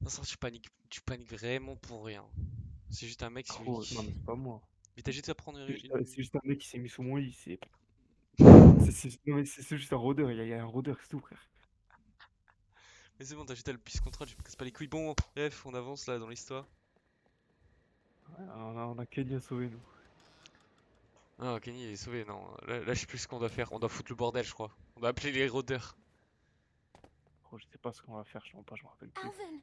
Non, ça, tu paniques vraiment pour rien. C'est juste un mec, celui Gros, non mais qui. c'est pas moi. Mais t'as juste à prendre C'est juste un mec qui s'est mis sous mon lit. une. Non, mais c'est juste un rôdeur. Il y a un rôdeur, c'est tout, frère. Mais c'est bon, t'as juste à le plus contrôle, je me casse pas les couilles. Bon, bref, on avance là dans l'histoire. Ouais, on a Kenny à sauver, nous. Ah, Kenny il est sauvé, non. Là, je sais plus ce qu'on doit faire. On doit foutre le bordel, je crois. On doit appeler les rôdeurs. Gros, je sais pas ce qu'on va faire, je me rappelle plus. Alvin!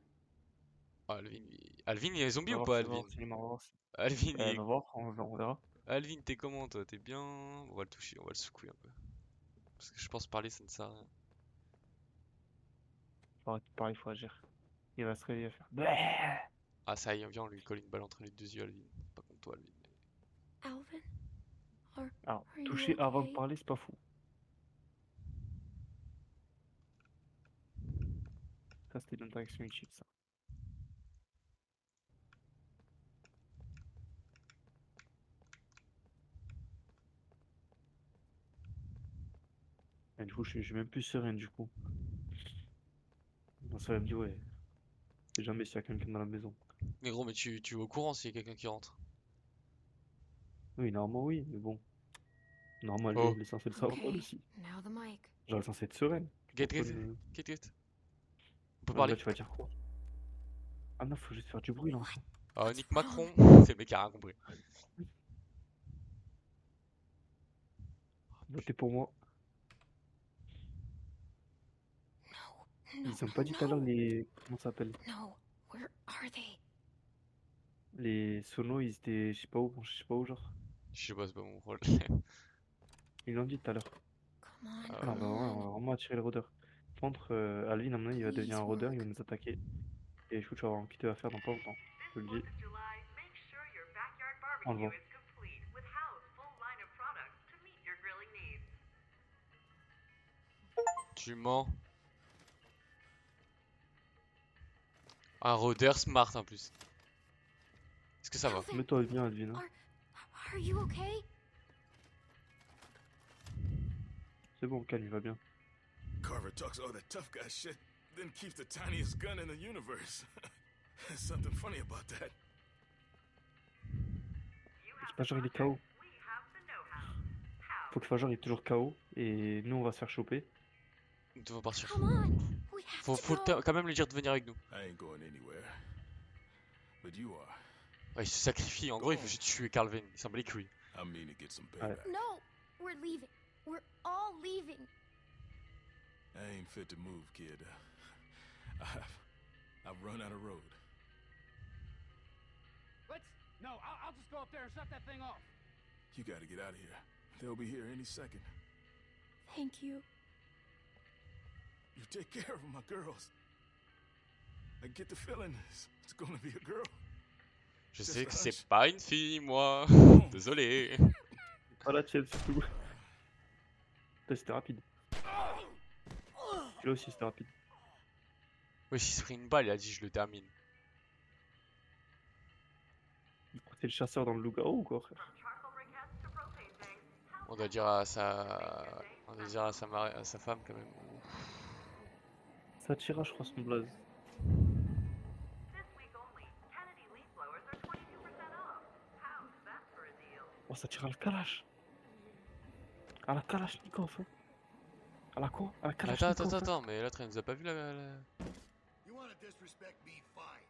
Ah, Alvin, il est zombie ou pas, On va Alvin? voir s'il est mort, on va voir si- Alvin, On va voir, on verra. Alvin, t'es comment, toi? T'es bien? On va le toucher, on va le secouer un peu. Parce que je pense parler, ça ne sert à rien. Faut arrêter de parler, il faut agir. Il va se réveiller à faire. Bleh. Ah, ça y est, viens, on lui colle une balle entre les deux yeux, Alvin. Pas contre toi, Alvin. Alvin? Are, Alors, are you toucher avant de okay? parler, c'est pas fou. Ça, c'était une interaction utile, ça. Et du coup, je suis même plus serein, du coup. Non, ça va me dire, ouais, c'est jamais s'il y a quelqu'un dans la maison. Mais gros, mais tu es au courant s'il y a quelqu'un qui rentre. Oui, normalement, oui, mais bon. Normalement, Oh. elle est censée le savoir, elle Okay, aussi. now the mic. Genre, elle est censée être sereine. Get, get, Pourquoi ne... get, get. On peut Ouais, mais parler? là, tu vas dire quoi? Ah non, faut juste faire du bruit, là. What? Ah, What's Nick wrong? Macron. C'est le mec qui a rien compris. Votez pour moi. No, Ils ont pas dit tout à l'heure no, les... Comment ça s'appelle? no. Where are they? Les sonos, ils étaient... Je sais pas où, genre. Je sais pas, c'est pas mon rôle. Ils l'ont dit tout à l'heure. Come on, Ah non, come bah ouais, on on. va vraiment attirer le rôdeur. Par contre, Alvin, à mon avis, il va devenir Please un rôdeur, il va work. nous attaquer. Et je tu vas voir ce qu'il va faire dans pas longtemps. Je te le dis. On le voit. Tu mens. Un rôdeur smart en plus. Est-ce que ça va? Alvin, Mets-toi bien, Alvin, hein. are you okay? C'est bon, calme, il va bien. Carver talks all that tough guy shit, then keeps the tiniest gun in the universe. There's something funny about that. C'est pas genre il est KO. Faut que genre il est toujours KO. Et nous, on va se faire choper. Nous devons partir. Come on, we have Faut to go. quand même lui dire de venir avec nous. I ain't going anywhere. But you are. Ouais, il se sacrifie. En gros, il veut juste tuer Calvin. Il s'en bat les couilles. I mean to get some Ouais. payback. No, we're leaving. We're all leaving. I ain't fit to move, kid. I've run out of road. No, I'll just go up there and shut that thing off. You gotta get out of here. They'll be here any second. Thank you. You take care of my girls. I get the feeling it's gonna be a girl. Je Just sais a que c'est hunch. pas une fille, moi. Désolé. Pas la tienne, surtout. Putain, c'était rapide. Celui-là aussi, c'était rapide. Ouais, s'il se pris une balle, il a dit je le termine. C'est le chasseur dans le loup-garou ou quoi, frère? On doit dire à on doit dire à à sa femme quand même. Ça tira, je crois, son blaze. Oh, ça tire à la Kalash. À la Kalachnikov. Hein. À la quoi? À la Kalachnikov. Attends, mais l'autre elle nous a pas vu You wanna disrespect me, fine.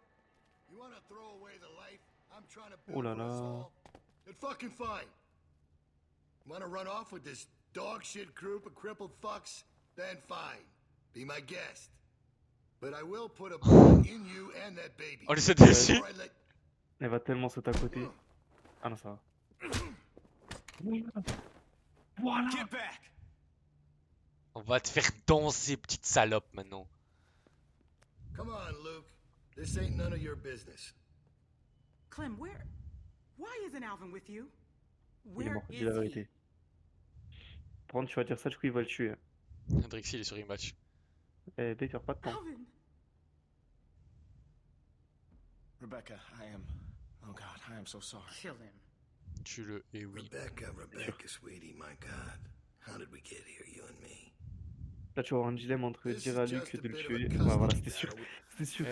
You wanna throw away the life I'm trying to Oh build là for us là. all? Then fucking fine. Wanna run off with this dog shit group of crippled fucks? Then fine. Be my guest. But I will put a bullet in you and that baby. On lui saute dessus. Before I let... Elle va tellement sauter à côté. Ah non, ça va. Voilà. Get back! On va te faire danser, petite salope maintenant. Come on, Luke. This ain't none of your business. Clem, where? Why isn't Alvin with you? Il est Where mort, dis is la he? vérité. Par contre, tu vas dire ça, du coup, il va le tuer. Drixie il est sur rematch. Eh, Dave, perd pas de temps. Alvin! Rebecca, oh God, I am so sorry. Kill him. Tue-le, et oui. Rebecca, sweetie, my God. How did we get here, you and me? Là, tu vas avoir un dilemme entre This dire is à Luc just a de le bit of a tuer. custody Ouais, voilà, c'était sûr. battle. C'était sûr.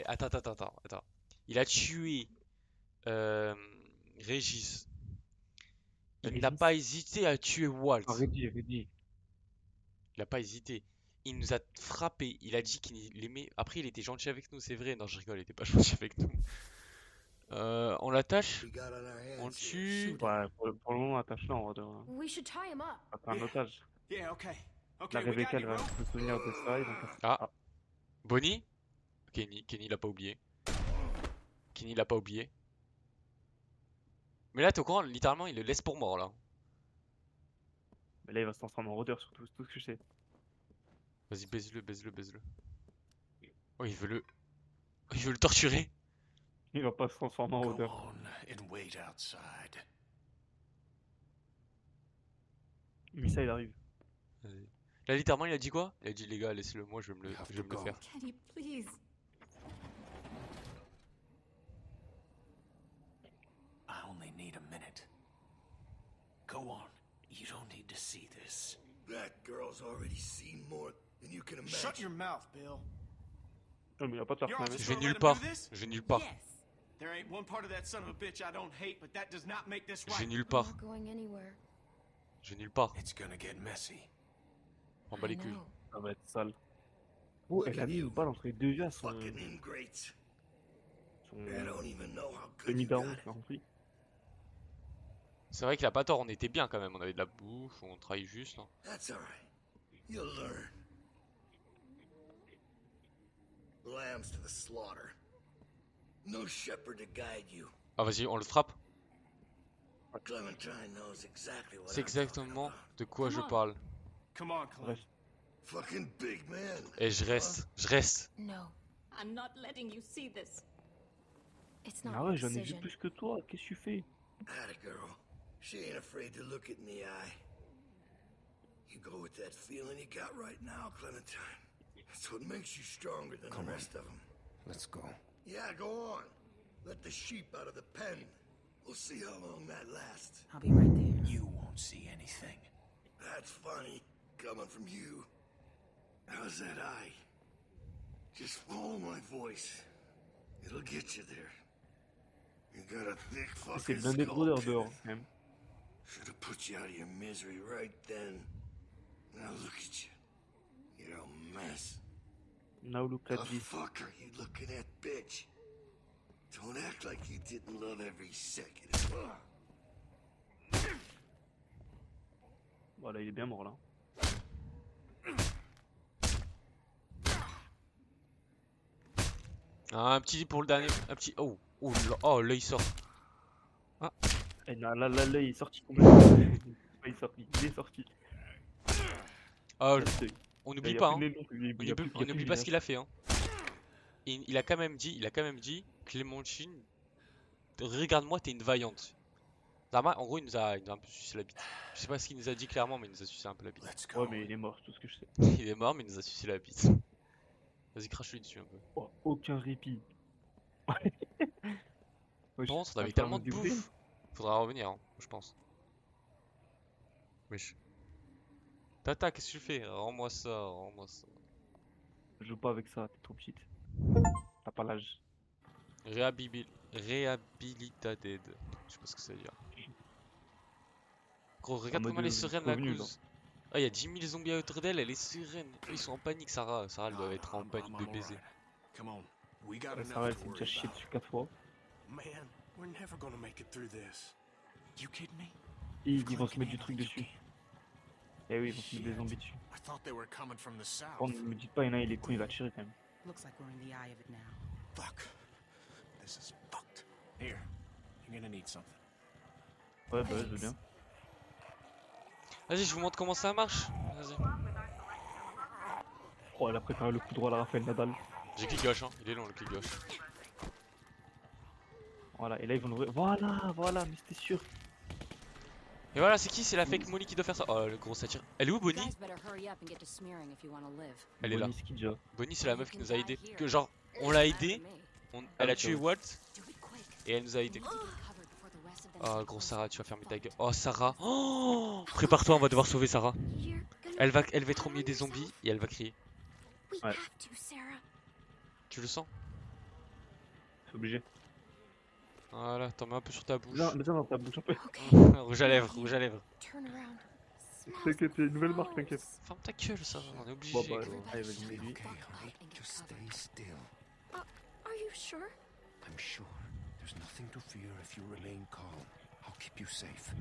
Attends. Il a tué Régis. Il n'a Régis. pas hésité à tuer Walt. Ah, Reddy. Il a pas hésité. Il nous a frappé. Il a dit qu'il aimait. Après, il était gentil avec nous, c'est vrai. Non, je rigole, il était pas gentil avec nous. On l'attache, We got on our on le hands here. tue. Shoot Ouais, pour le moment, attache-le en vrai. We should tie him up. T'as un otage. Yeah, okay. La Okay, we Rebecca, got elle you, va bro. se souvenir de ça. Ils vont faire... Ah. Bonnie? Kenny l'a pas oublié. Kenny l'a pas oublié. Mais là, t'es au courant, littéralement, il le laisse pour mort là. Mais là, il va se transformer en rôdeur, surtout. C'est tout ce que je sais. Vas-y, baise-le. Oh, il veut le torturer. Il va pas se transformer en Go rôdeur. on and wait outside. Missa, il arrive. Vas-y. Là, littéralement, il a dit quoi? Il a dit, les gars, laissez-le moi, je vais me le faire. Kenny, please. I only need a minute. Go on. You don't need to see this. That girl's already seen more than you can imagine. Shut your mouth, Bill. Non, mais il a pas de faire You're quand all même. just Je vais gonna nulle let him part. do this? Je vais nulle part. Yes. There ain't one part of that son of a bitch I don't hate, but that does not make this Je vais right. nulle I'm part. not going anywhere. Je vais nulle part. It's gonna get messy. On bat I les couilles. know. Ça va être sale. Oh, elle a mis une balle entre les deux yeux à son... Fucking ingrates. son... I don't even know how good Denis you got Daron, it. tu m'as compris? C'est vrai qu'il a pas tort, on était bien quand même. On avait de la bouffe, on travaillait juste. Hein. That's alright. You'll learn. Lambs to the slaughter. No shepherd to guide you. Ah, vas-y, on le frappe. Clementine knows exactly what C'est I'm talking exactement about. de quoi je Come on. parle. Come on, Clem. Bref. Fucking big man. Et je reste. No, I'm not letting you see this. it's not Ah your ouais, j'en ai vu decision. plus que toi. Qu'est-ce que tu fais? Atta girl. She ain't afraid to look it in the eye. You go with that feeling you got right now, Clementine. That's what makes you stronger than the rest of them. Let's go. Yeah, go on. Let the sheep out of the pen. We'll see how long that lasts. I'll be right there. You won't see anything. That's funny, coming from you. How's that eye? Just follow my voice. It'll get you there. You got a thick C'est fucking blindé de skull, rôdeur kid. dehors, quand même. Should have put you out of your misery right then. Now look at you. You're a mess. Now look The at this. fuck are you looking at, bitch? Don't act like you didn't love every second. Voilà, il est bien mort là. Ah, un petit pour le dernier. Un petit. Oh, là il sort. Et là, il est sorti complètement. Il est sorti. Ah, on Il n'oublie y a pas, plus hein. de nez non plus, il y a plus- il y a On plus n'oublie de pas ce visage. qu'il a fait, hein. Il a quand même dit, Clémentine, regarde-moi, t'es une vaillante. Zama, en gros, il nous a un peu sucé la bite. Je sais pas ce qu'il nous a dit clairement, mais il nous a sucé un peu la bite. Let's go. Ouais, mais il est mort, c'est tout ce que je sais. Il est mort, mais il nous a sucé la bite. Vas-y, crache-lui dessus un peu. Oh, aucun répit. Par contre, on avait va tellement me de dégoûter. bouffe. Faudra revenir, hein, je pense. Wesh. Tata, qu'est-ce que tu fais? Rends-moi ça, rends-moi ça. Je joue pas avec ça, t'es trop petite. T'as pas l'âge. Réhabilitated. Je sais pas ce que ça veut dire. Gros, regarde mode comment elle est sereine la revenu, cause. Ah, il y a 10 000 zombies autour d'elle, elle est sereine. Eux, ils sont en panique, Sarah. Sarah, elle doit être en panique de baiser. Come on. We got Ça va, enough elle to s'est worry déjà chiée about. dessus 4 fois. Man, we're never gonna make it through this. You kidding me? Et ils vont se mettre du truc dessus. Eh oui, ils vont se mettre des zombies dessus. I thought they were coming from the south. Par contre, ne me dites pas, il y en a, il est con, il va tirer quand même. Looks like we're in the eye of it now. Fuck. This is fucked. Here, you're gonna need something. Ouais, bah, je veux bien. Vas-y, je vous montre comment ça marche. Vas-y. Oh, elle a préparé le coup droit à la Rafael Nadal. J'ai clic gauche, hein. Il est long le clic gauche. Voilà, et là, ils vont l'ouvrir. Voilà, mais c'était sûr. Et voilà, c'est qui? C'est la fake Molly qui doit faire ça. Oh, le gros satire. Elle est où, Bonnie? Guys better hurry up and get to smearing if you want to live. Elle est là. Bonnie Skidja. Bonnie, c'est la meuf qui nous a aidé. Que genre, on l'a aidé, elle a tué Walt Do it quick. et elle nous a aidé. We need to get covered before the rest of them Oh, take gros over. Sarah, tu vas fermer ta gueule. Oh, Sarah. Oh, prépare-toi, on va devoir sauver Sarah. You're gonna Elle va être au milieu des zombies et elle va crier. We Ouais. have to, Sarah. Tu le sens? C'est obligé. Voilà, t'en mets un peu sur ta bouche. Mets ça dans ta bouche un peu. Okay. Rouge à lèvres, rouge à lèvres. Turn around. Smells T'inquiète, il y a une nouvelle marque, t'inquiète. gross. Ferme ta gueule, ça, on est Bon, obligé, bah, gros. allez, vas-y, mets lui. Fuck up and get Just covered. stay still. Are you sure? I'm sure there's nothing to fear if you remain calm. I'll keep you safe.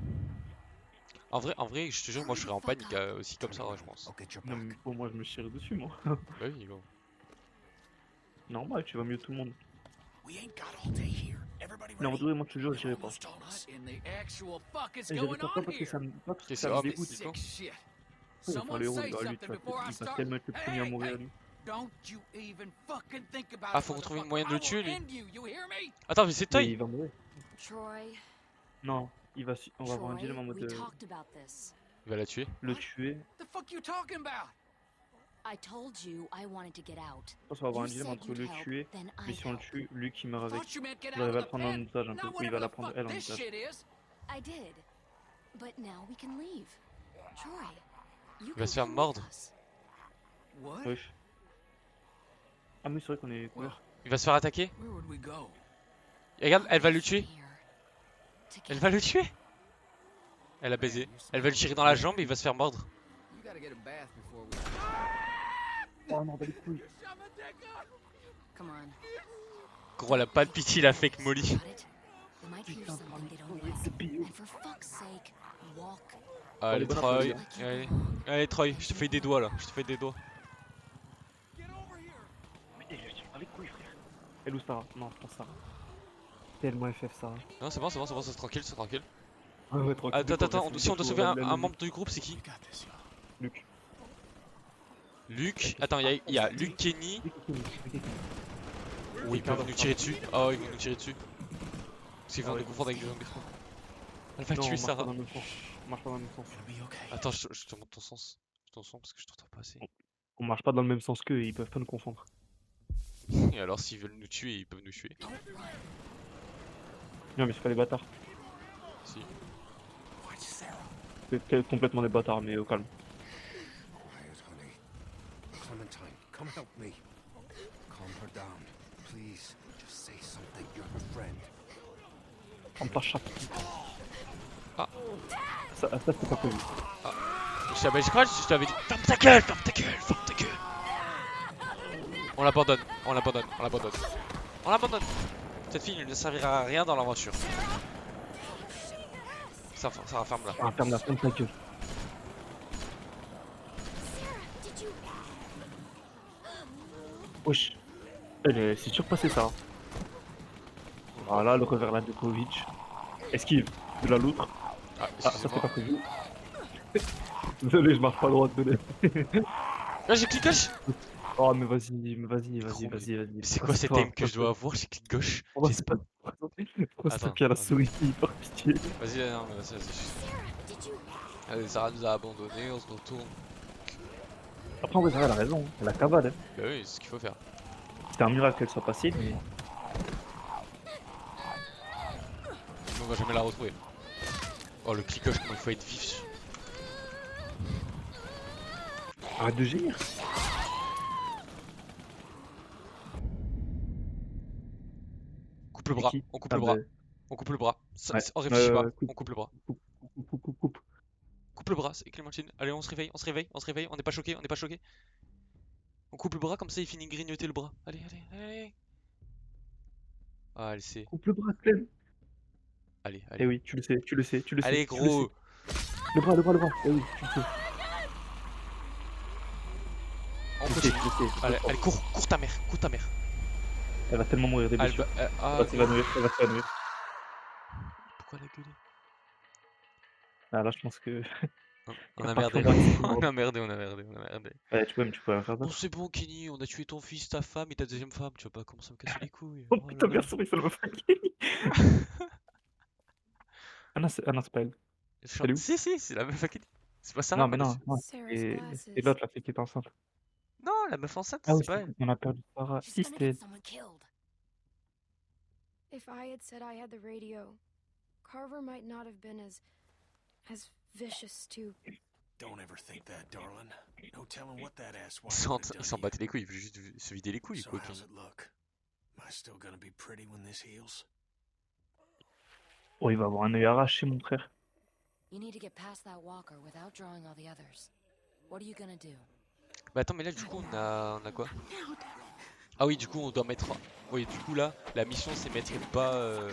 En vrai, je te jure, moi je serais en panique aussi comme ça, ouais, je pense. I'll get your Non, back. mais pour moi, je me chire dessus, moi. Bah oui, gros. Normal, tu vas mieux que tout le monde. We ain't got all day here. Everybody Non, en ready? vrai, moi, je te jure, je dirais pas. Almost on us. in the actual fuck is Et j'avais pas peur parce que ça me, pas parce que Qu'est-ce ça que me c'est? dégoûte. Sick shit. Ouais, il va faire Someone le héros, say bah, lui, something tu vas, before I il va start. tellement être le premier à mourir, lui. Don't you even fucking think about Ah, it, faut qu'on trouve une motherfucker. moyen de I le tuer, will lui. end you, you hear me? Attends, mais c'est Mais Toy! il va mourir. Troy. Non, on va avoir un Troy, dilemme en mode we talked about this. Il va la tuer. le tuer. The fuck you talking about? I told you I wanted to get out. Je pense qu'on va avoir un You dilemme said entre you'd le help, tuer, then mais I'd si on le help. tue, lui qui meurt avec. Thought you meant get Il out arrive à of le the prendre en pen. otage un peu. Not Oui, il va whatever la the prendre fuck elle en this otage. shit is. I did. But now we can leave. Troy, you va can se faire come with mordre. us. What? Oui. Ah, mais c'est vrai qu'on est couvert. Il va se faire attaquer. Where would we go? Et regarde, I'll elle va leave le tuer. from here. Elle Together. va le tuer. Elle a baisé. Elle va lui tirer dans la jambe et il va se faire mordre. You gotta get a bath before we. Oh non, bah les couilles. Come on. Gros, elle a pas de pitié, la fake Molly. Got it? They might hear Putain, something they don't parle-toi, know. c'est bio. And for fuck's sake, walk. Allez, bon Troy. après, Allez. Allez, Troy, je te fais des doigts là. Je te fais des doigts. Putain, je tire pas les couilles, frère. Elle ou Sarah? Non, je pense Sarah. Tellement FF, Sarah. Non, c'est bon, c'est tranquille, c'est tranquille. Ah ouais, tranquille. Attends, si on doit sauver un membre du groupe, c'est qui? We got this, y'all. Luc. Luc. Attends, il y a Luc, Kenny. Oui, ils peuvent nous tirer dessus. Oh, ils vont nous tirer dessus. Parce qu'ils vont Ah ouais. nous confondre avec des zombies. Elle va Non, tuer on marche pas Sarah. dans le même sens. On marche pas dans le même sens. It'll be okay. Attends, je te montre ton sens. Ton sens parce que je t'entends pas assez. On marche pas dans le même sens qu'eux, ils peuvent pas nous confondre. Et alors, s'ils veulent nous tuer, ils peuvent nous tuer. Non, mais c'est pas des bâtards. Si. Watch Sarah. C'est complètement des bâtards, mais au calme. Quiet, honey. Clementine, come help me. Calm her down. Please, just say something. You're her friend. Prends ta chape. Ah. Ça c'est pas prévu. Je crois que je t'avais dit. Ferme ta gueule, ferme ta gueule, ferme ta gueule. On l'abandonne, on l'abandonne, on l'abandonne. On l'abandonne. Cette fille ne servira à rien dans l'aventure. Ça ferme là. Ah, ferme ta gueule. Did you? Wesh. C'est surpassé ça. Voilà, le revers là de Kovic. Esquive de la loutre. Ah, Ah, ça c'est excusez-moi. pas prévu. Désolé, je marche pas droit, désolé. Là, j'ai clic gauche. Oh, mais vas-y. Mais c'est quoi cette aim que je dois avoir? J'ai clic gauche. J'ai pas. Pourquoi Attends, c'est pied à la attends. souris, par pitié. Vas-y, non, mais vas-y. Did you? Allez, Sarah nous a abandonnés, on se retourne. Après, en vrai, elle a raison, elle a cavale. Hein. Bah oui, c'est ce qu'il faut faire. C'était un miracle qu'elle soit passée, mais. Mais on va jamais la retrouver. Oh, le clic gauche, comment il faut être vif. Arrête de gémir. Coupe le bras, Qui on coupe le bras. bah, On coupe le bras. Ouais. On réfléchit pas, coupe. on coupe le bras. Coupe. Coupe le bras, c'est Clémentine. Allez, on se réveille, on n'est pas choqué, on n'est pas choqué. On coupe le bras comme ça il finit de grignoter le bras. Allez. Ah, elle sait. Coupe le bras, Clem. Allez. Eh oui, tu le sais. Allez, tu le sais. gros. Le bras. Eh oui, tu le sais. On Tu le continue. sais. Allez, cours ta mère, Elle va tellement mourir des Elle blessures. va- Elle va s'évanouir. Pourquoi la gueuler? Ah là, je pense que. On a Parfois, merdé. c'est On bon. a merdé. Ouais, tu peux rien faire Bon, d'autre. c'est bon, Kenny, on a tué ton fils, ta femme et ta deuxième femme. Tu vas pas commencer à me casser les couilles. Oh Oh là putain, là. bien sûr, ça me fait. Ah non, c'est pas elle. Elle est où? Si, c'est la meuf à Kenny. C'est pas ça. Non, mais non. Sarah's Et glasses. l'autre, la fille qui est enceinte. Non, la meuf enceinte, Ah oui, c'est pas elle. on a perdu Sarah. She's Si, gonna c'était get elle. someone killed. If I had said I had the radio, Carver might not have been as vicious to Don't ever think that, darling. No telling what that ass Il s'en battait les couilles, il voulait juste se vider les couilles, So quoi. how's it look? Am I still gonna be pretty when this heals? Oh, il va avoir un œil arraché, mon frère. You need to get past that walker without drawing all the others. What are you gonna do? Mais attends, mais là, du coup, on a quoi? Ah oui, du coup, on doit mettre. Oui, du coup, là, la mission, c'est mettre bas.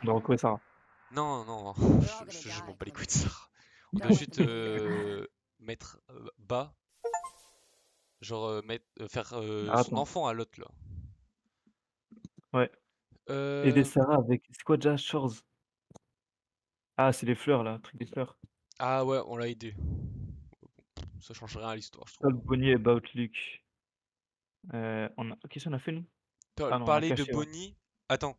On doit retrouver Sarah. Non, non, je m'en bats les couilles de ça. On doit Don't juste mettre bas. Genre, faire Ah, son attends. enfant à l'autre, là. Ouais. Aider Sarah avec. C'est quoi déjà, Shores? Ah, c'est les fleurs là, le truc des fleurs. Ah ouais, on l'a aidé. Ça change rien à l'histoire, je trouve. Tell Bonnie about Luke. Qu'est-ce qu'on a fait nous? Ah non, on a Parler de caché, ouais. Bonnie. Attends.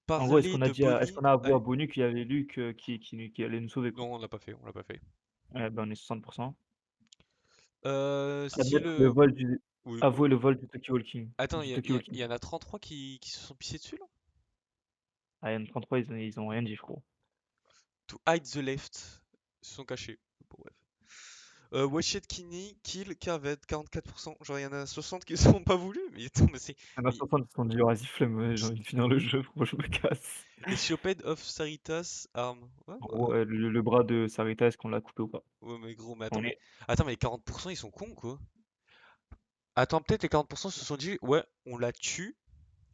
En gros, Parler de est-ce Bonnie. qu'on a avoué à Allez. Bonnie qu'il y avait Luke qui allait nous sauver, quoi? Non, on l'a pas fait, on l'a pas fait. Ben on est 60%. Si Admettre le le. vol du. Oui. Avouer le vol du Tokyo Walking. Attends, Du Tokyo Walking. y en a 33 qui se sont pissés dessus là? Ah, N33, ils ont rien dit, frérot. To hide the left. Ils se sont cachés. Bon, bref. Washed Kinney, kill, Carved, 44%. Genre, il y en a 60 qui sont pas voulu. Mais attends, mais c'est. Il y en a 60 qui se sont dit, vas-y, flemme, j'ai envie de finir le jeu, moi je me casse. Et Choped of Saritas Arm. Ouais, En gros, le bras de Sarita, est-ce qu'on l'a coupé ou pas? ouais, mais gros, mais On est. attends, mais les 40% ils sont cons quoi. Attends, peut-être les 40% se sont dit, ouais, on la tue.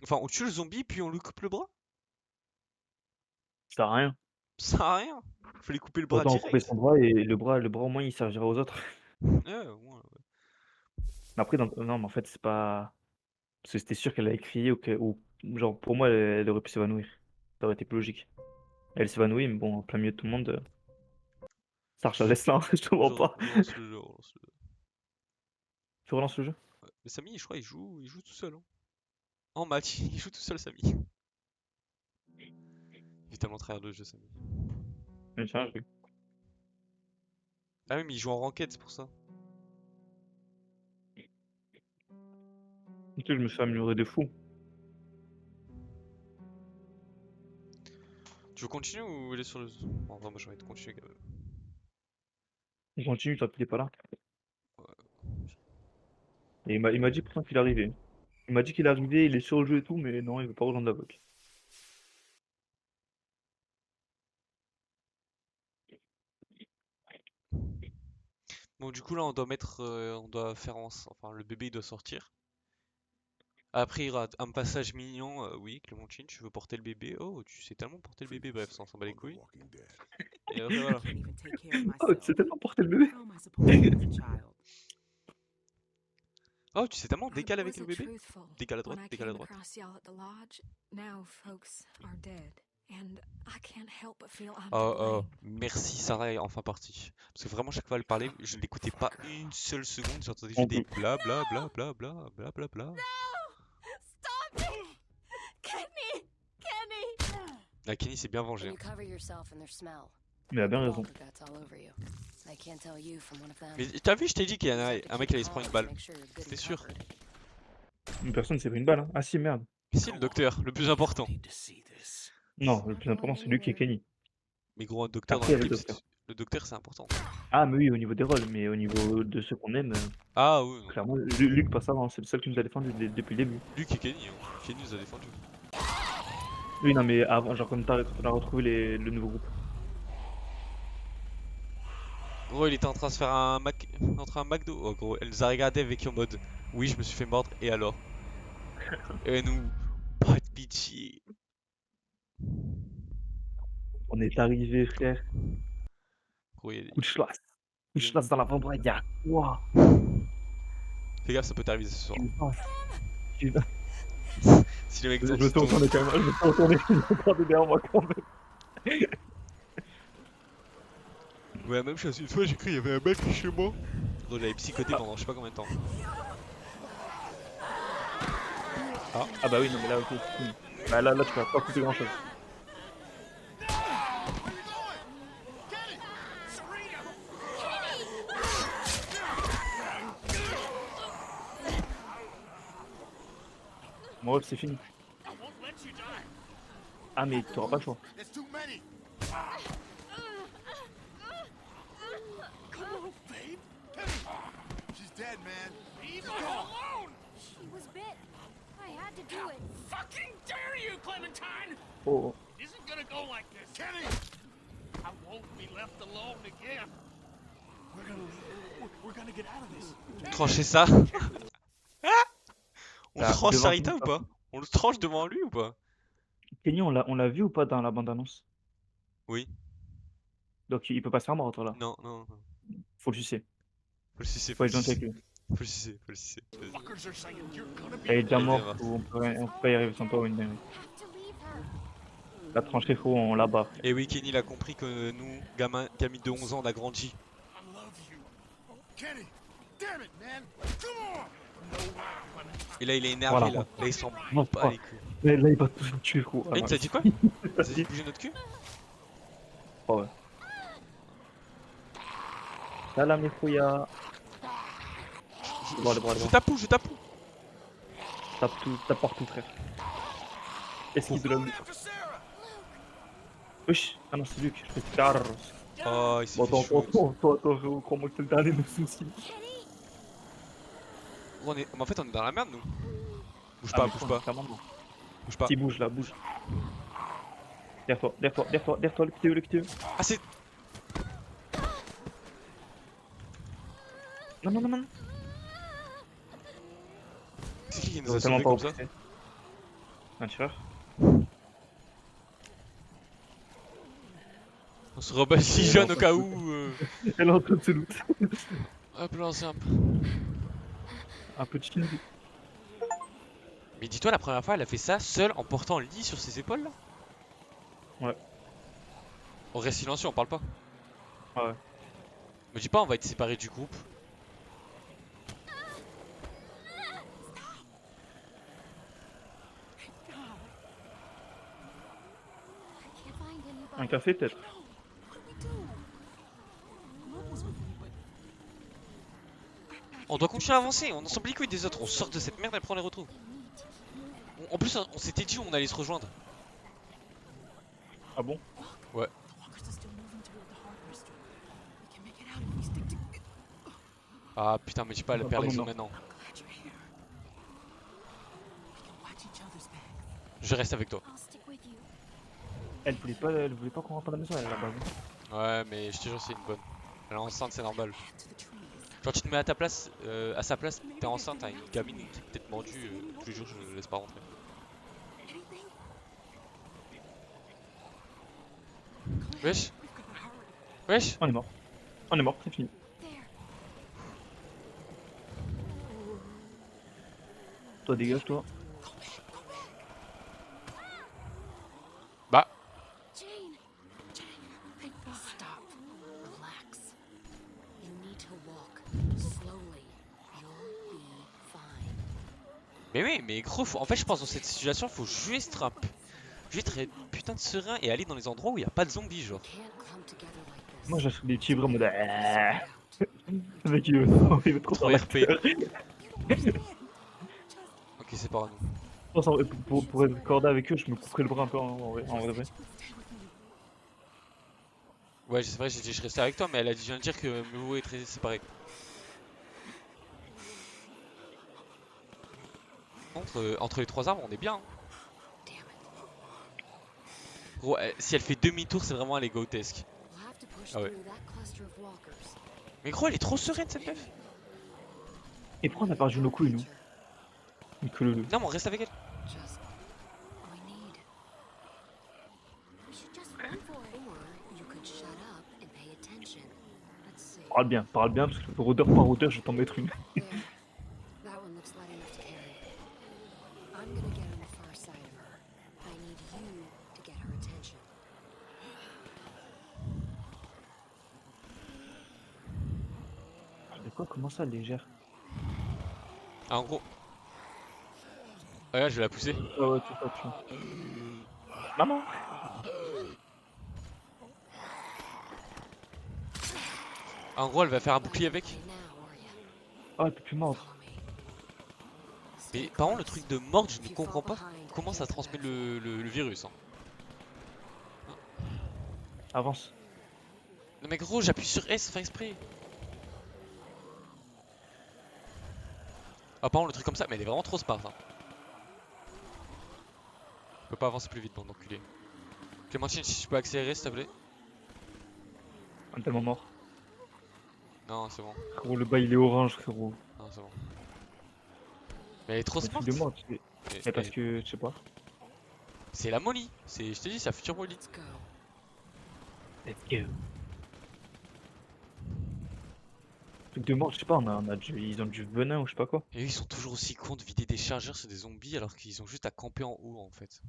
Enfin, on tue le zombie puis on lui coupe le bras. Ça sert à rien. Ça sert à rien. Fallait couper le bras Autant couper direct. son bras et le bras au moins il servira aux autres. Ouais, ouais. Mais après, non, mais en fait, c'est pas. Parce que c'était sûr qu'elle allait crier ou genre pour moi, elle aurait pu s'évanouir. Ça aurait été plus logique. Elle s'évanouit, mais bon, en plein milieu de tout le monde. Sarge, la laisse là, je te mens pas. Relance le jeu, relance le jeu. Tu relances le jeu? Ouais. Mais Samy, je crois, il joue tout seul. Hein. En match, il joue tout seul, Samy. Il est tellement tryhard le jeu, Samy. Mais tiens, je vais. Ah oui, mais il joue en ranked, c'est pour ça. Tu sais, je me suis amélioré de fou. Tu veux continuer ou aller sur le. En vrai, moi j'ai envie de continuer quand même. On continue tant qu'il est pas là. Ouais. Et il m'a dit pourtant qu'il arrivait. Il m'a dit qu'il arrivait, il est sur le jeu et tout, mais non, il veut pas rejoindre la VOC. Bon, du coup, là, on doit mettre. On doit faire. Enfin, le bébé il doit sortir. Après, il y aura un passage mignon. Oui, Clémentine, tu veux porter le bébé? Oh, tu sais tellement porter le bébé. Bref, ça, on s'en bat les couilles. Et après, voilà. Can't even take care of Oh, tu sais myself. tellement porter le bébé. How am I supposed to as a child? Oh, tu sais tellement I décale avec le wasn't bébé? truthful Décale à when droite, I décale à came droite. across y'all at the lodge. Now folks are dead, and I can't help but feel I'm to Oh, blame. merci, Sarah est enfin partie. Parce que vraiment, chaque fois elle parlait, je ne l'écoutais pas une seule seconde. J'entendais On juste des peut. bla bla bla bla bla bla bla bla. Stop it! Kenny! Kenny! Ah, Kenny s'est bien vengé. When Hein. you cover yourself in their smell, Mais il a bien the raison. walker guts all over you. I can't tell you from one of them. Mais t'as vu, je t'ai dit qu'il y en a You just have to un mec keep qui allait se prendre une calm balle. to make sure you're good C'était and sûr. covered. Une personne s'est pris une balle, hein. Ah si, merde. Si, le docteur, le plus important. Need to see this. Non, It's le not plus important going c'est Luke et anywhere. Kenny. Mais gros, un docteur dans Après, il y a le l'équipe, docteur. le docteur c'est important. Ah, mais oui, au niveau des rôles, mais au niveau de ceux qu'on aime, Ah oui, non. clairement, Luke passe avant, c'est le seul qui nous a défendu depuis le début. Luke et Kenny, hein. Kenny nous a défendu. Oui, non, mais avant, genre quand on a retrouvé le nouveau groupe. Gros, il était en train de se faire un McDo. Oh, gros, elle nous a regardé avec en mode oui, je me suis fait mordre, et alors? Et nous, pas de pitié. On est arrivé, frère. Gros, Coup de schlass. Coup de schlass dans l'avant-bras, il y a quoi? Fais gaffe, ça peut t'arriver ce soir. Tu vas- Si le mec Je tombe, me il suis tombe. retourné quand même, je me suis retourné, il est encore derrière moi quand même. Ouais, même chose, une fois j'ai cru qu'il y avait un mec chez moi. Gros, j'avais psychoté pendant je sais pas combien de temps. Ah bah oui, non mais là, ok. Bah là, tu vas pas couper grand chose. Mon rôle c'est fini. Ah mais t'auras pas le choix. There's too many. dead, man. Leave her alone! She was bit. I had to do it. Fucking dare you, Clementine! Oh, It isn't gonna go like this. Kenny! I won't be left alone again. We're gonna leave. We're gonna get out of this. Trancher ça. On Bah, tranche devant Sarita tout ou le pas? On le tranche devant lui ou pas? Kenny, on l'a vu ou pas dans la bande-annonce? Oui. Donc il peut pas se faire mordre là. Non, non, non. Faut le sucer. Faut le sucer, faut Faut le être gentil avec sucer. lui. Faut le sucer, faut le sucer. Vas-y. Fuckers are saying you're gonna be. Elle est déjà Il morte verra. ou on peut pas y arriver sans toi ou une dinguerie. Have to leave her. La trancherie, faut on la bat. Et oui, Kenny il a compris que nous, gamins de 11 ans, on a grandi. I love you. Kenny! Damn it, man! Come on! Et là, il est énervé Voilà. là. Là, il s'en Non, bat pas. les couilles. Là, il va tous nous tuer, gros. Eh, t'as dit quoi? T'as dit bouger notre cul? Oh, ouais. Salam les fouillas. Bon, allez, bon, allez, Je bon. tape où? Je tape où? Tape partout, frère. Esquive de la lutte. After Sarah! Wesh. Ah non, c'est Luc. Je fais Carlos. Oh, il s'est Bon, fait chaud. attends, frérot, crois-moi que c'est le dernier de nos soucis. Gros, mais en fait, on est dans la merde, nous. Bouge Ah, pas, mais bouge toi, pas, clairement, non. bouge pas. Si, bouge là, bouge. Derrière toi, le que tu veux. Ah, c'est. Non. C'est qui Ils nous ont a tellement sauvés pas comme ça? repoussé. Un tireur. On se rebasigeonne au cas où. Elle est en train de se loot. Hop là, simple. Un peu de chine. Mais dis-toi, la première fois, elle a fait ça seule en portant le lit sur ses épaules là? Ouais. On reste silencieux, on parle pas. Ouais. Me dis pas, on va être séparés du groupe. I can't find anybody. Un café peut-être. What do we do? Mom was with me, but On doit continuer à avancer, on s'en bat les couilles des autres, on sort de cette merde et après on les retrouve. En plus, on s'était dit où on allait se rejoindre. Ah bon? Ouais. the walkers are still moving toward the hardware store. We can make it out if we stick together. Ah putain, me dis pas, elle Ah, perd les pardon, os non. maintenant. I'm glad you're here. We can watch each other's backs. Je reste avec toi. I'll stick with you. Elle voulait pas qu'on rentre à la maison, elle est là-bas. Ouais, mais je te jure, c'est une bonne. Elle est enceinte, c'est normal. Head to the trees. Genre, tu te mets à ta place, à sa place, t'es enceinte, t'as une gamine qui est peut-être mordue, tous les jours, je ne laisse pas rentrer. Anything? Wesh, We've gotta hurry. wesh. On est mort, c'est fini. There. Toi, dégage, toi. Bah, Jane. Stop. Relax. You need to walk slowly. You'll be fine. mais oui, mais gros, en fait, je pense dans cette situation, faut juste être putain de serein et aller dans les endroits où il n'y a pas de zombies, genre. Can't come together like this. Moi, j'achète des petits en mode. Le mec, il veut trop Trop faire RP. l'acteur. Ok, c'est pas grave. Je pense, pour être cordé avec eux, je me couperais le bras un peu en vrai. Ouais, c'est vrai, j'ai dit je restais avec toi, mais elle a dit, je viens de dire que vous êtes séparés. Entre les trois arbres, on est bien. Hein. Damn it. Gros, si elle fait demi-tour, c'est vraiment elle est grotesque. We'll have to push Ah ouais. through that cluster of walkers. Mais gros, elle est trop sereine cette meuf. Et pourquoi on a perdu nos couilles, nous? Que le. Non, mais on reste avec elle. Just we need. We should just run for it. Or you could shut up and pay attention. Let's see. Parle bien, parce que rôdeur par rôdeur, je vais t'en mettre une. There. That one looks light enough to carry. I'm gonna get on the far side of her. I need you to get her attention. De quoi? Comment ça, légère? Ah, en gros. Ah, là, je vais la pousser. Ah ouais, tout ça, tu. Maman! Ah, en gros, elle va faire un bouclier avec. Okay, now, are ya? Ah, elle peut plus mordre. Follow me. Mais Stay par contre, le close. truc de mordre, je If ne you comprends fall pas behind, I comment ça can't come transmet back. le virus. Hein. Avance. Non, mais gros, j'appuie sur S sans faire exprès. Ah, par contre, le truc comme ça, mais elle est vraiment trop smart. Hein. Je peux pas avancer plus vite, bande d'enculé. Clémentine, si tu peux accélérer, s'il te plaît. On est tellement mort. Non, c'est bon. Frérot, le bas il est orange, frérot. Non, c'est bon. Mais elle est trop Mais smart. truc de mort, tu sais. Mais- Mais parce mais que, je sais pas. C'est la Molly. Je te dis, c'est la future Molly. Let's go. Let's go. Truc de mort, je sais pas, ils ont du venin ou je sais pas quoi. Et eux, ils sont toujours aussi cons de vider des chargeurs sur des zombies alors qu'ils ont juste à camper en haut en fait.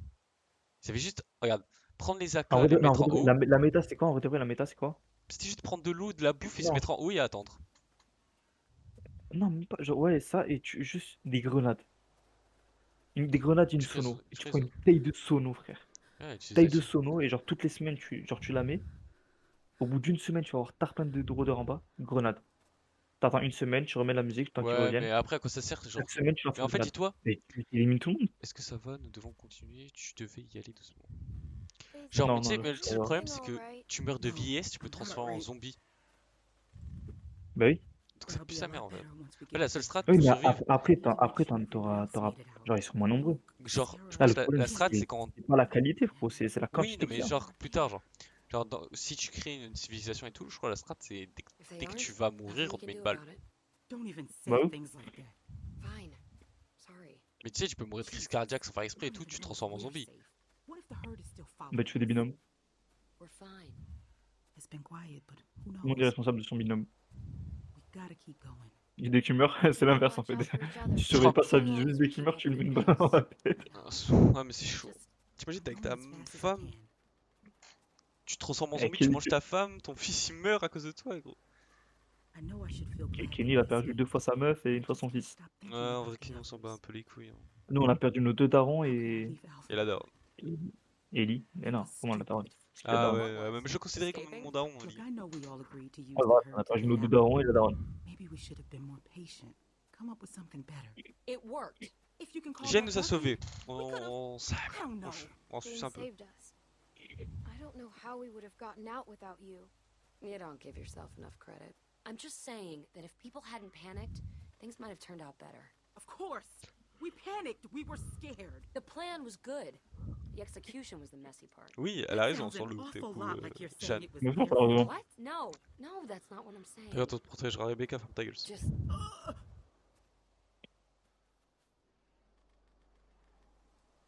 Ils avaient juste, regarde, prendre les AK, En vrai, les non, en mettre en vrai, haut. la méta c'est quoi? En vrai, de vrai, la méta c'est quoi? C'était juste prendre de l'eau, de la bouffe et se Non. mettre en haut et attendre. Non, même pas. Genre, ouais, ça et juste des grenades. Des grenades, une Tu fais, sono. Et tu tu fais prends ça. une taille de sono, frère. Ouais, utiliser Taille ça de dessus. sono, et genre toutes les semaines, tu la mets. Au bout d'une semaine, tu vas avoir tarpin de rôdeurs en bas. Grenade. T'attends une semaine, tu remets la musique, tant qu'ils Ouais, reviennent. mais après, à quoi ça sert, genre. Chaque semaine, tu lances Mais une en fait, grenade. dis-toi, Et tu élimines tout le monde. est-ce que ça va? Nous devons continuer. Tu devais y aller doucement. They Genre, think mais tu sais, Non, mais c'est tu sais, pas le grave. problème, c'est que alright. tu meurs de No, vieillesse, tu peux te I'm not transformer en right. zombie. Bah oui. Donc ça But I'll pue be sa a mère lot en vrai. better once we Ouais, get la seule strat Oui, pour mais survivre. genre, ils sont moins nombreux. Genre, je Là, pense le que la problème, strat, c'est c'est quand. c'est pas la qualité, frérot, c'est la Oui, non, quantité mais qu'il y a. genre plus tard, genre si tu crées une civilisation et tout, je crois la strat, c'est If they dès que tu aren't, vas nothing mourir, we on te can met une do balle. about it. Don't even Bah say oui. things like that. Fine. Sorry. Mais tu sais, tu peux mourir de crise cardiaque sans faire exprès et tout, tu te transformes en zombie. What if the herd is still following Bah tu fais des us? binômes. We're fine. It's been quiet, but who Tout le monde est knows? responsable de son binôme. We gotta keep going. Et dès qu'il meurt, c'est l'inverse en fait. Watch out for each other. Tu surveilles pas sa As vie, long juste as dès we qu'il keep meurt, tu lui mets une making balle dans la progress. tête. Ouais, mais c'est chaud. Just T'imagines, t'es avec Going ta as fast as I femme, can. tu te transformes en Eh, zombie, tu Kenny, manges ta femme, ton fils il meurt à cause de toi, gros. I know I should feel glad Kenny, that il a he's perdu here, 2 fois sa meuf et but I une fois just son can't fils. stop Ouais, thinking en about vrai, the qui nous s'en bat un others. peu les couilles. Hein. Nous, on a perdu nos deux darons How can I et leave Alpha Et la behind? daronne. Ellie. Mais It non, was comment la daronne? stupid. C'est la Ah daronne. ouais, même je le considérais comme Escaping? mon daron, on Look, dit. I know we all agreed to use Ah, the voilà, on a herd to perdu get nos deux out. darons et la daronne. Maybe we should have been more patient. Come up with something better. it worked. If you can call Jen that nous a lucky, sauvés. could've- On I don't know. on suce Jane un peu. saved us. I don't know how we would have gotten out without you. You don't give yourself enough credit. I'm just saying that if people hadn't panicked, things might have turned out better. Of course. We panicked. We were scared. The plan was good. The execution was the messy part. Oui, elle That a raison sounds sur an le awful coup, lot like you're saying Jeanne. it was Mais non, their t'as raison. What? No, no, that's not what I'm saying. Regarde, on te protégera, Rebecca, ferme ta gueule. Just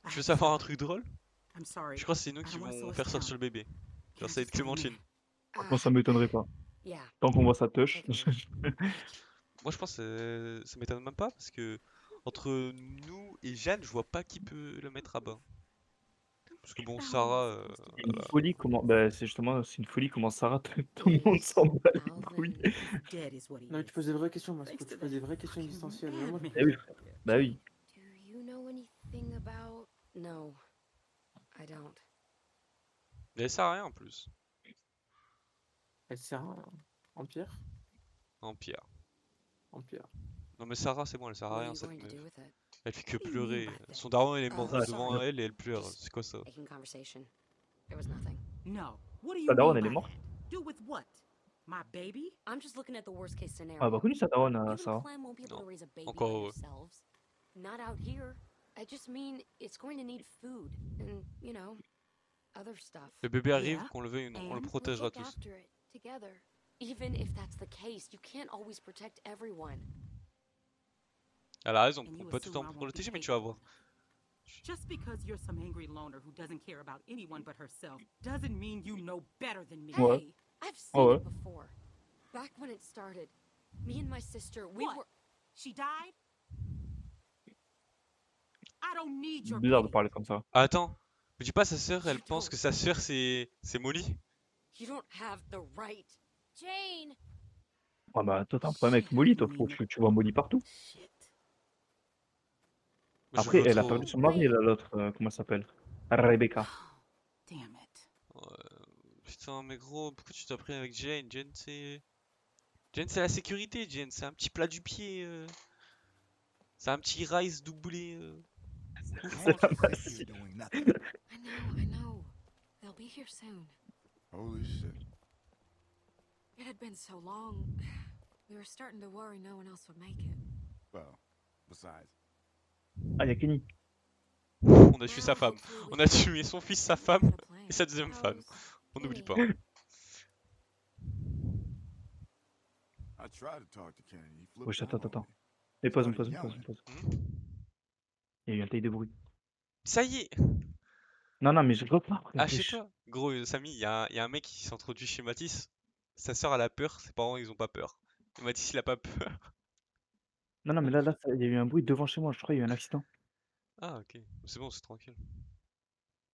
I Tu veux had to savoir un stop. truc drôle? I'm sorry. Je crois que c'est nous I qui don't wanna slow vont us faire down. sortir le bébé. Can't Genre ça va être just go in Clémentine. ah, Moi, ça m'étonnerait pas. yeah. Tant qu'on voit sa touche. Take it away. Moi je pense que ça m'étonne même pas parce que entre nous et Jeanne, je vois pas qui peut le mettre à bas. Parce que bon, Sarah, C'est une folie comment. Bah, c'est justement, c'est une folie comment Sarah, tout le monde s'en bat les Alvin couilles. He's dead is what he Non, mais is. tu poses des vraies questions, parce Thanks que to tu that poses des vraies questions fucking existentielles. Mais moi, madman. Bah oui, frère. Bah oui. Do you know anything about... No, I don't. mais elle sert à rien en plus. elle sert en pierre. En pierre. En pierre. Non mais Sarah c'est bon, elle sert à What are rien you cette going to meuf. do with it? Elle fait que What do you mean pleurer. by that? Son daron il est Oh, mort sorry. devant elle et elle pleure. C'est quoi ça? Making conversation. There was nothing. No. What do you Ta daronne, mean elle est by morte. that? Do with what? My baby? I'm just looking at the worst case scenario. Ah, bah connu sa daronne, You and Sarah. Clem won't be able Non. to raise a baby Encore by heureux. yourselves. Not out here. I just mean it's going to need food and, you know, other stuff. Le bébé arrive, Yeah. qu'on le veuille ou non, on le And Let's protégera look tous. after it together. Even if that's the case, you can't always protect everyone. Elle a raison, And on you peut pas tout le assume temps I won't be protéger, mais tu vas voir. Just because you're some angry loner who doesn't care about anyone but herself doesn't mean you know better than me. Ouais. Hey, I've seen Oh, ouais. it before. Back when it started, me and my sister, we What? were. She died? I don't need your Bizarre de pity. parler comme ça. Ah, attends, me dis pas sa sœur, elle You pense don't. que sa sœur c'est Molly. You don't have the right. Jane! Ah bah toi t'as un problème avec Molly, toi, Shit, frérot. Nina. Tu vois Molly partout. Shit. Moi, je Après, veux elle a trop- perdu son mari, là, l'autre, comment elle s'appelle? Rebecca. Damn it. Putain, mais gros, pourquoi tu t'as pris avec Jane? Jane c'est la sécurité, Jane, c'est un petit plat du pied. C'est un petit rice doublé. C'est la masse. Doing nothing. I know. They'll be here soon. Holy shit. It had been so long. We were starting to worry no one else would make it. Well, Besides, Ah, y'a Kenny. On a tué sa Now, femme. hopefully we On a can- tué son fils, sa femme The plan. et sa deuxième femme. On n'oublie pas. I tried to talk to Kenny. He flipped Wesh, out attends, on attends. me. Et pause, Started pause, pause, yelling. pause. Hmm. Il y a eu un taille de bruit. Ça y est! Non, non, mais je repars, frère. Ah, chez Wesh. toi! Gros, Samy, il y a un mec qui s'introduit chez Matisse. Sa sœur, elle a peur, ses parents, ils ont pas peur. Et Matisse, il a pas peur. Non, non, mais là, il y a eu un bruit devant chez moi. Je crois qu'il y a eu un accident. Ah, ok. C'est bon, c'est tranquille.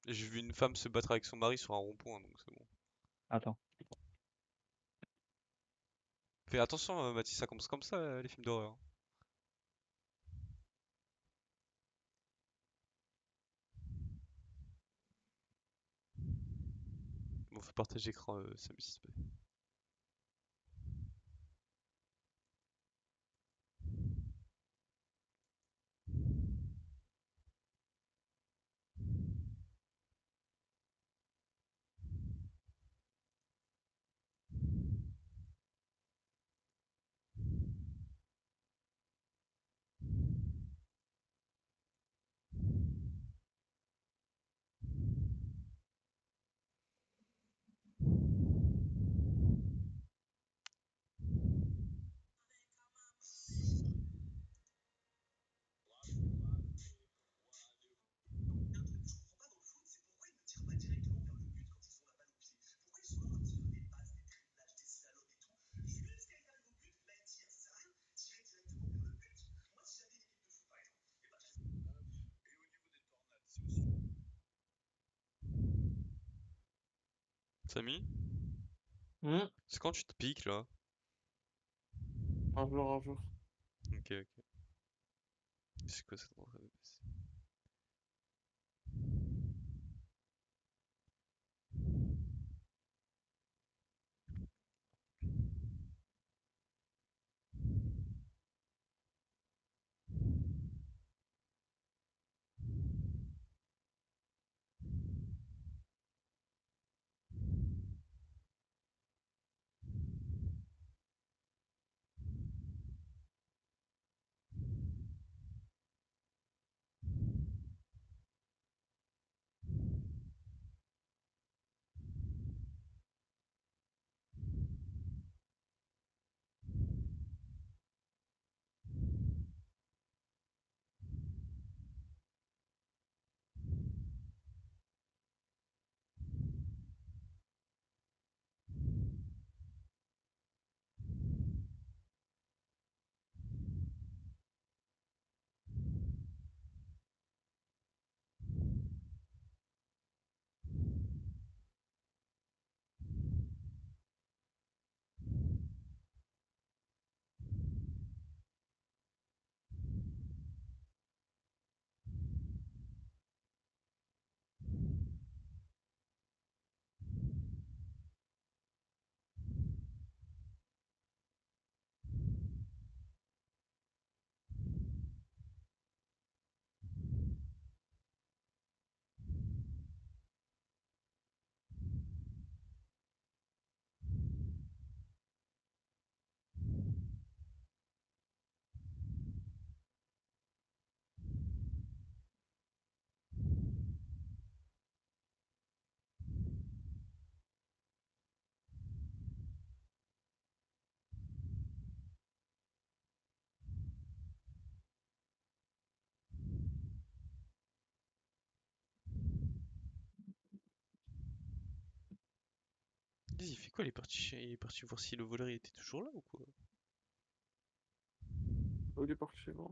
J'ai vu une femme se battre avec son mari sur un rond-point, donc c'est bon. Attends. Fais attention, Mathis, ça commence comme ça, les films d'horreur. Bon, faut partager l'écran, Samy, s'il te plaît. Samy? Hmm. C'est quand tu te piques, là? Un jour, un jour. Ok, ok. C'est quoi cette rentrée de PC? Dis, il fait quoi? Il est parti voir si le voleur il était toujours là ou quoi? Oh, il est parti chez moi.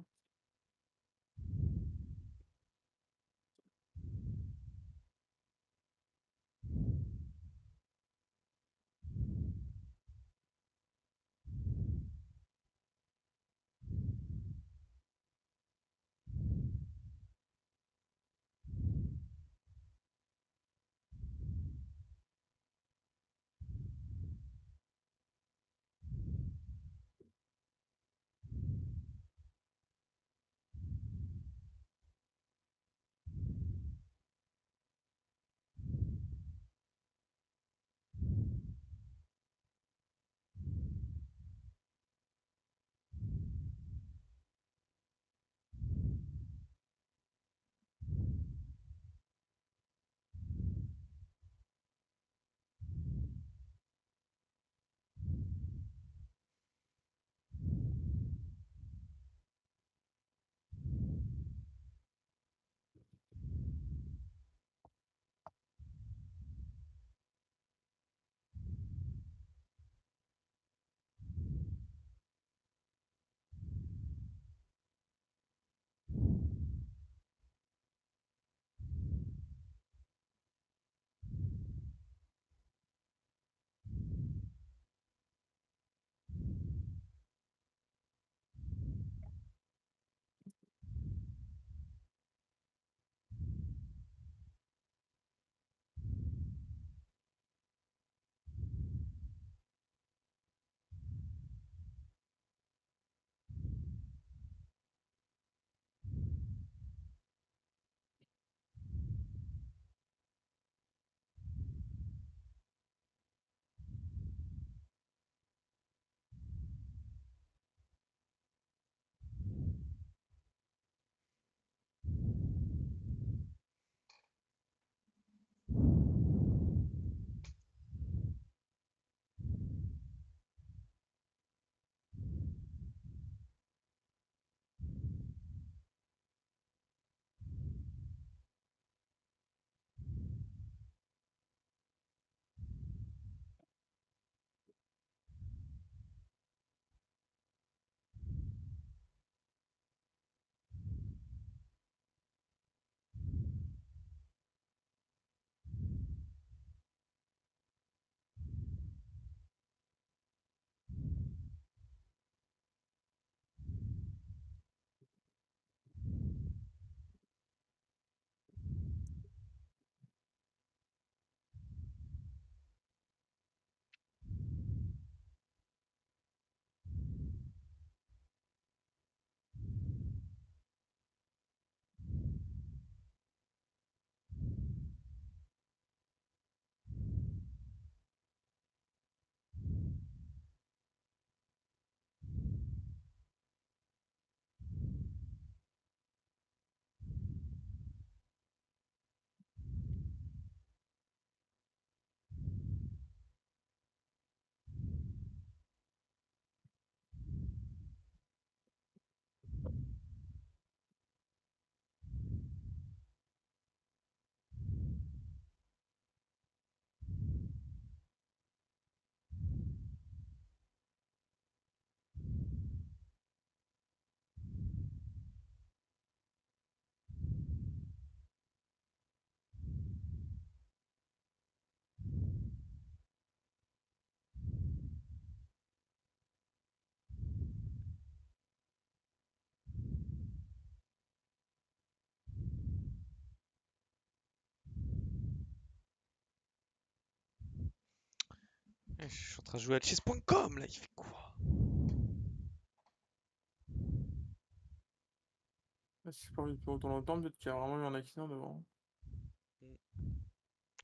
Je suis en train de jouer à chess.com là, il fait quoi? Si j'ai pas envie de faire autant longtemps, peut-être qu'il y a vraiment eu un accident devant.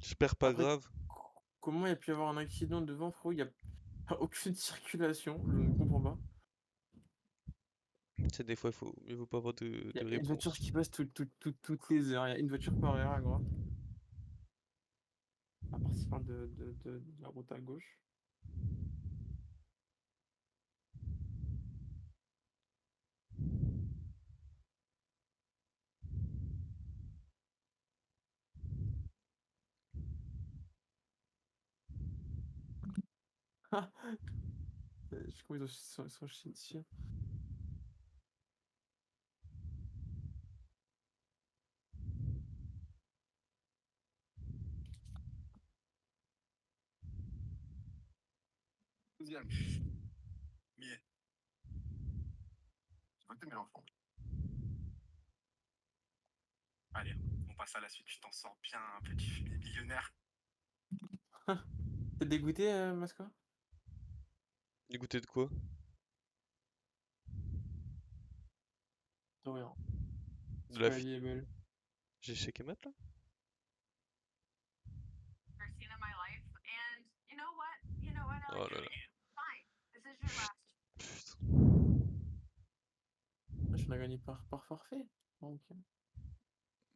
J'espère pas Après, grave. comment il y a pu y avoir un accident devant, frérot? Il y a aucune circulation, je ne comprends pas. Tu sais, des fois, mieux vaut pas avoir Il de y a une voiture réponse. qui passe toutes les heures, il y a une voiture par heure à droite. À partir de la route à gauche. Je sais comment ils sont chiés dessus. Deuxième. Millet. J'ai voté mes enfants. Allez, on passe à la suite. Tu t'en sors bien, petit millionnaire. T'es dégoûté, Masco? Dégoûté de quoi? De rien. De Parce la que la vie est belle. J'ai checké mat là? Oh là là. Je l'ai gagné par forfait. Donc,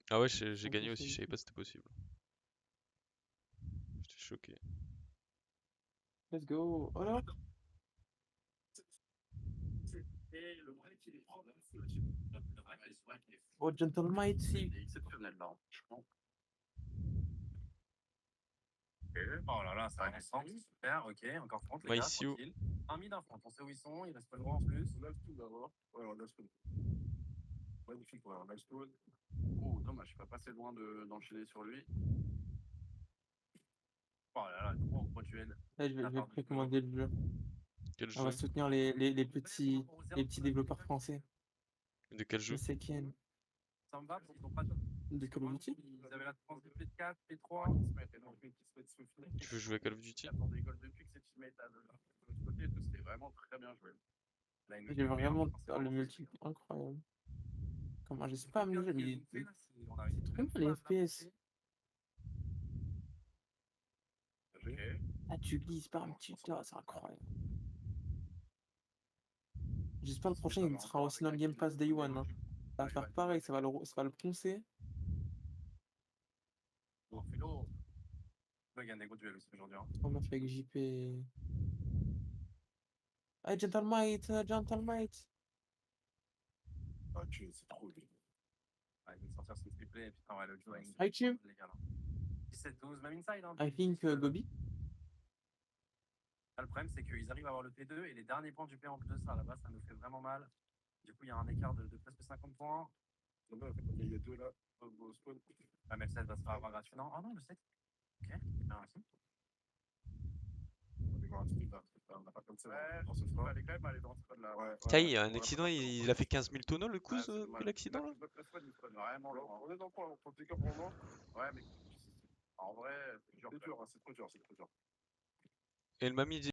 Ah ouais, j'ai ok, gagné c'est aussi, je savais nickel. pas que c'était possible. J'étais choqué. Let's go. Oh là! Oh, Gentlemite, si. Il est exceptionnel là, franchement. Ok. Oh là là, ça va super, ok, encore front les Moi gars, ici où? tranquille. Un mid, un front, on sait où ils sont, il reste pas loin en plus. On lâche tout d'abord. Ouais, on lâche tout. Magnifique, ouais, on lâche tout. Oh, dommage, je suis pas passé loin d'enchaîner sur lui. Oh là là, gros duel. Là, je vais précommander le jeu. Quel On va jeu? soutenir les petits développeurs français. De quel jeu? Je sais qui. Ça me va, parce qu'ils ont pas de. De Call of Duty? Ils avaient la défense de P4, P3. Tu veux jouer à Call of Duty? Attendez, goal depuis que c'est teammate de l'autre côté, c'était vraiment très bien joué. Là, il nous J'ai fait vraiment perdre, le multi incroyable. Comment j'ai spam le jeu, mais c'est on arrive trop même bien les pas à FPS. Ok. Ah, tu glisses par un petit tas, c'est incroyable. J'espère le prochain il sera aussi dans le Game Pass Day One. Hein. Ça va faire pareil, ça va le poncer. Bon, Philo. Il y a un gros duel aussi aujourd'hui. Hein. On a fait avec JP. Hey, Gentlemite, Gentlemite. Ah, c'est trop lui. Ah, il va sortir son triplé et puis on va le jouer avec Hi, Chim. les gars. 17-12, même inside. Hein, I think Gobi. Là, le problème, c'est qu'ils arrivent à avoir le P2 et les derniers points du P en plus de ça, là-bas, ça nous fait vraiment mal. Du coup, il y a un écart de presque 50 points. Il y a deux là. Spawn. Ah, mais le 7 va se faire avoir gratuitement. Oh non, le 7. Ok, bien aussi. On n'a pas comme ça. On se fera. Elle est quand même allée dans ce code-là. Ouais, Kai, il y a un accident, il a fait 15 000 tonneaux le coup, l'accident là? Vraiment loin. On est dans quoi? On peut pour moi. Ouais, mais en vrai, c'est dur, c'est trop dur, c'est trop dur. Et le mamie